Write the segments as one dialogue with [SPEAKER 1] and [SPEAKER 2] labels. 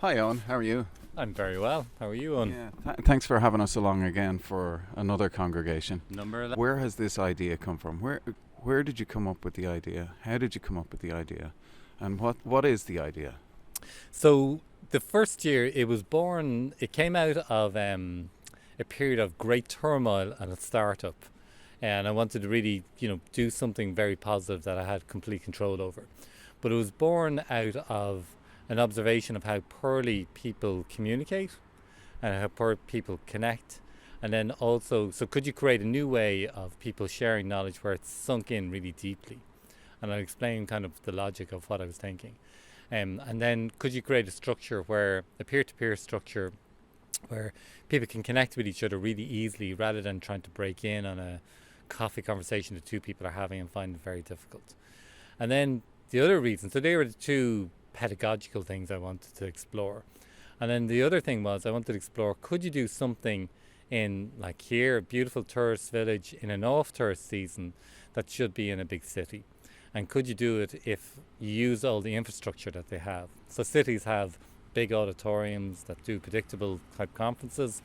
[SPEAKER 1] Hi, Owen. How are you?
[SPEAKER 2] I'm very well. How are you on
[SPEAKER 1] Yeah, thanks for having us along again for another congregation.
[SPEAKER 2] number 11?
[SPEAKER 1] Where has this idea come from? Where did you come up with the idea? How did you come up with the idea? And what is the idea?
[SPEAKER 2] So the first year it came out of a period of great turmoil at a startup. And I wanted to really, do something very positive that I had complete control over. But it was born out of an observation of how poorly people communicate and how poor people connect. And then also, so could you create a new way of people sharing knowledge where it's sunk in really deeply? And I'll explain kind of the logic of what I was thinking. And then could you create a peer-to-peer structure where people can connect with each other really easily rather than trying to break in on a coffee conversation that two people are having and find it very difficult. And then the other reason, so they were the two pedagogical things I wanted to explore. And then the other thing was I wanted to explore, could you do something in, like here, a beautiful tourist village in an off tourist season that should be in a big city? And could you do it if you use all the infrastructure that they have? So cities have big auditoriums that do predictable type conferences.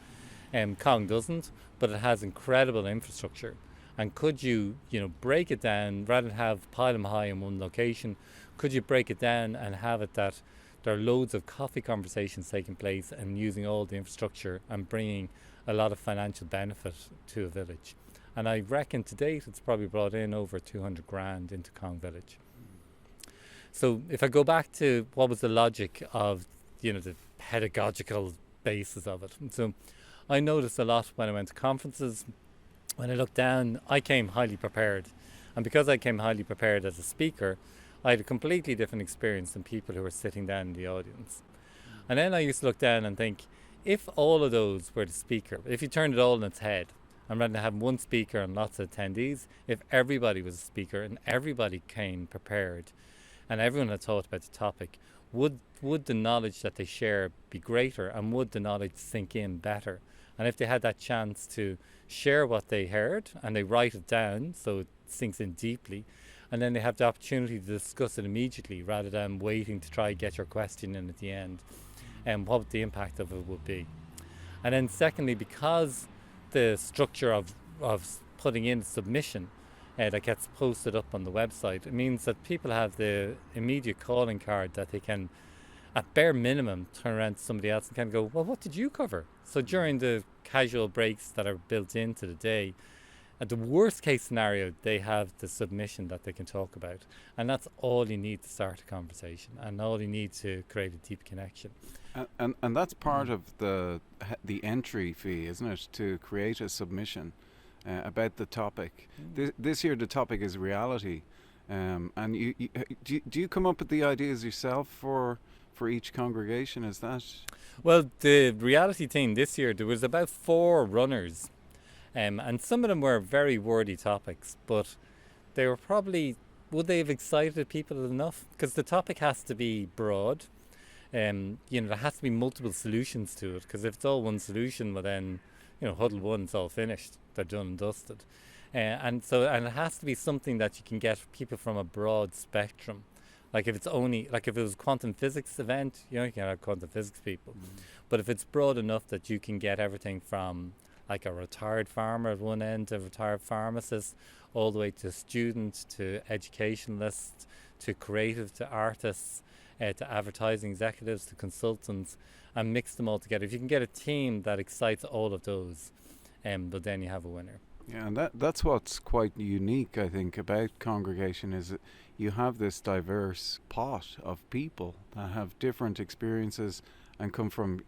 [SPEAKER 2] Kong doesn't, but it has incredible infrastructure. And could you, break it down rather than have pile them high in one location? Could you break it down and have it that there are loads of coffee conversations taking place and using all the infrastructure and bringing a lot of financial benefit to a village? And I reckon to date it's probably brought in over 200 grand into Kong Village. So if I go back to what was the logic of, the pedagogical basis of it. So I noticed a lot when I went to conferences. When I looked down, I came highly prepared. And because I came highly prepared as a speaker, I had a completely different experience than people who were sitting down in the audience. And then I used to look down and think, if all of those were the speaker, if you turned it all on its head, and rather than having one speaker and lots of attendees, if everybody was a speaker and everybody came prepared and everyone had thought about the topic, would the knowledge that they share be greater and would the knowledge sink in better? And if they had that chance to share what they heard and they write it down so it sinks in deeply, and then they have the opportunity to discuss it immediately rather than waiting to try get your question in at the end, and what the impact of it would be. And then secondly, because the structure of putting in submission that gets posted up on the website, it means that people have the immediate calling card that they can, at bare minimum, turn around to somebody else and kind of go, well, what did you cover? So during the casual breaks that are built into the day, at the worst case scenario, they have the submission that they can talk about. And that's all you need to start a conversation and all you need to create a deep connection.
[SPEAKER 1] And that's part of the entry fee, isn't it? To create a submission about the topic. This year the topic is reality. And do you come up with the ideas yourself for each congregation? Is that?
[SPEAKER 2] Well, the reality thing this year, there was about 4 runners. And some of them were very wordy topics, but they were probably, would they have excited people enough? Because the topic has to be broad. There has to be multiple solutions to it, because if it's all one solution, well then, huddle one, it's all finished. They're done and dusted. And it has to be something that you can get people from a broad spectrum. Like if it was a quantum physics event, you can have quantum physics people. But if it's broad enough that you can get everything from like a retired farmer at one end, a retired pharmacist, all the way to students, to educationalists, to creative, to artists, to advertising executives, to consultants, and mix them all together. If you can get a team that excites all of those, but then you have a winner.
[SPEAKER 1] Yeah, and that's what's quite unique, I think, about congregation is that you have this diverse pot of people that have different experiences and come from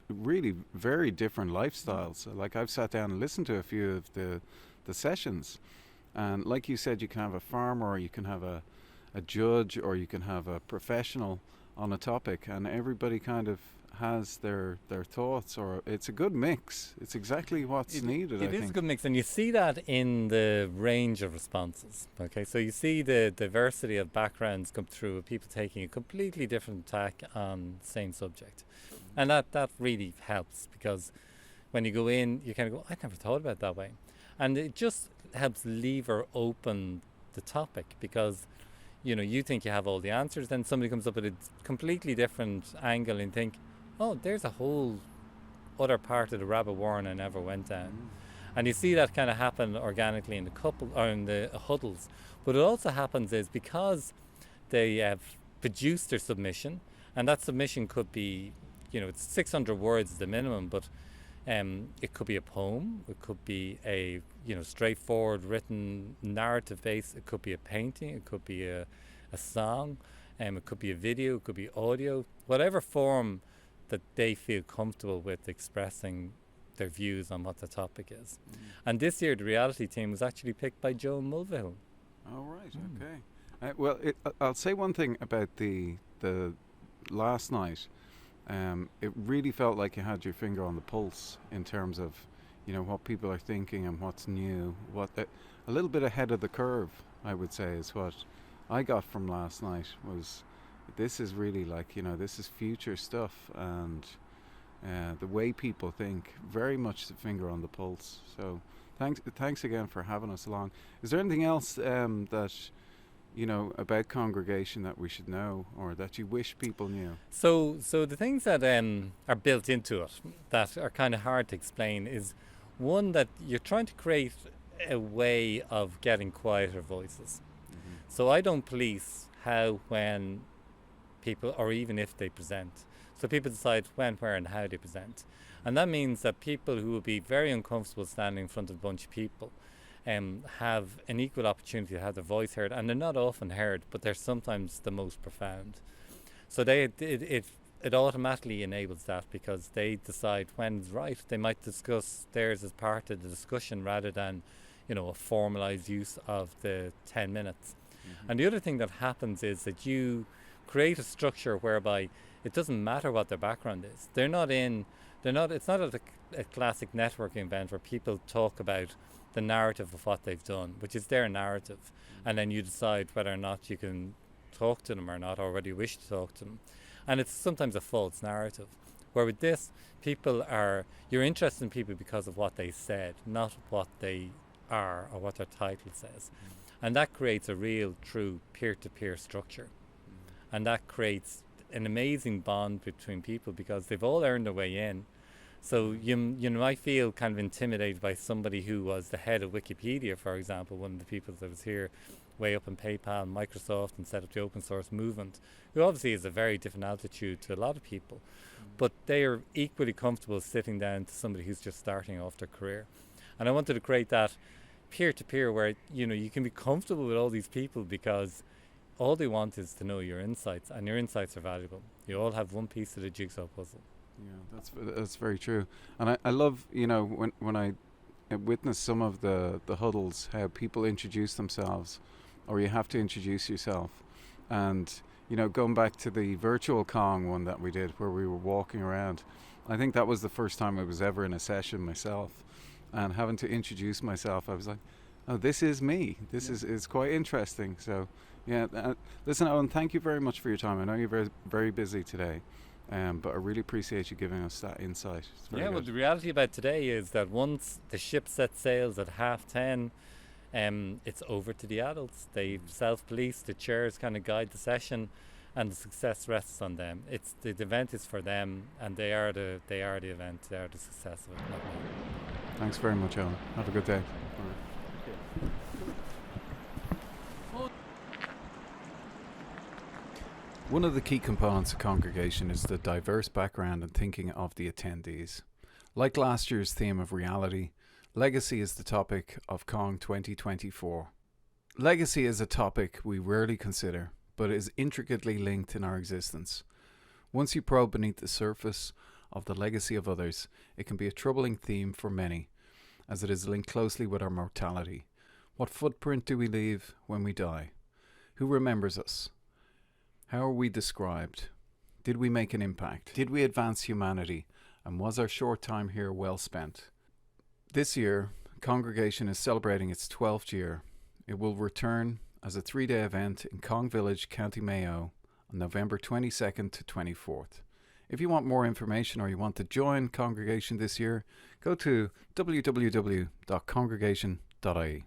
[SPEAKER 1] really very different lifestyles. Like I've sat down and listened to a few of the sessions, and like you said, you can have a farmer, or you can have a judge, or you can have a professional on a topic, and everybody kind of has their thoughts, or it's a good mix. It's exactly what's needed, I think.
[SPEAKER 2] It is a good mix, and you see that in the range of responses. Okay, so you see the diversity of backgrounds come through, people taking a completely different tack on the same subject. And that really helps, because when you go in, you kind of go, I never thought about it that way. And it just helps lever open the topic, because you think you have all the answers, then somebody comes up with a completely different angle and think, oh, there's a whole other part of the rabbit warren I never went down. And you see that kind of happen organically in the couple or in the huddles. But it also happens is because they have produced their submission, and that submission could be, it's 600 words is the minimum, but it could be a poem, it could be a straightforward written narrative base, it could be a painting, it could be a song, it could be a video, it could be audio, whatever form that they feel comfortable with expressing their views on what the topic is. And this year the reality team was actually picked by Joe Mulvihill.
[SPEAKER 1] Oh, right, okay. Well, I'll say one thing about the last night. It really felt like you had your finger on the pulse in terms of, what people are thinking and what's new. A little bit ahead of the curve, I would say, is what I got from last night. Was this is really like, this is future stuff, and the way people think, very much the finger on the pulse. So thanks again for having us along. Is there anything else that about congregation that we should know, or that you wish people knew?
[SPEAKER 2] So the things that are built into it that are kind of hard to explain is, one, that you're trying to create a way of getting quieter voices. So I don't police how, when people, or even if they present. So people decide when, where and how they present. And that means that people who will be very uncomfortable standing in front of a bunch of people have an equal opportunity to have their voice heard, and they're not often heard, but they're sometimes the most profound. So it automatically enables that, because they decide when's right. They might discuss theirs as part of the discussion rather than, a formalized use of the 10 minutes. And the other thing that happens is that you create a structure whereby it doesn't matter what their background is. It's not a classic networking event where people talk about the narrative of what they've done, which is their narrative, and then you decide whether or not you can talk to them or not, or whether you wish to talk to them. And it's sometimes a false narrative, where with this, you're interested in people because of what they said, not what they are or what their title says. And that creates a real, true peer-to-peer structure. And that creates an amazing bond between people, because they've all earned their way in. So you might feel kind of intimidated by somebody who was the head of Wikipedia, for example, one of the people that was here way up in PayPal and Microsoft and set up the open source movement, who obviously is a very different altitude to a lot of people. But they are equally comfortable sitting down to somebody who's just starting off their career. And I wanted to create that peer-to-peer where, you can be comfortable with all these people, because all they want is to know your insights, and your insights are valuable. You all have one piece of the jigsaw puzzle.
[SPEAKER 1] Yeah, that's very true. And I love, when I witness some of the huddles, how people introduce themselves, or you have to introduce yourself. And, going back to the virtual Kong one that we did, where we were walking around, I think that was the first time I was ever in a session myself. And having to introduce myself, I was like, oh, this is me. This is quite interesting. So, listen, Owen, thank you very much for your time. I know you're very, very busy today. But I really appreciate you giving us that insight.
[SPEAKER 2] Well, the reality about today is that once the ship sets sails at 10:30, it's over to the adults. They self-police, the chairs kind of guide the session, and the success rests on them. The event is for them, and they are the event. They are the success of it, not me.
[SPEAKER 1] Thanks very much, Owen. Have a good day. One of the key components of congregation is the diverse background and thinking of the attendees. Like last year's theme of reality, legacy is the topic of Cong 2024. Legacy is a topic we rarely consider, but is intricately linked in our existence. Once you probe beneath the surface of the legacy of others, it can be a troubling theme for many, as it is linked closely with our mortality. What footprint do we leave when we die? Who remembers us? How are we described? Did we make an impact? Did we advance humanity? And was our short time here well spent? This year, Congregation is celebrating its 12th year. It will return as a 3-day event in Cong Village, County Mayo on November 22nd to 24th. If you want more information or you want to join Congregation this year, go to www.congregation.ie.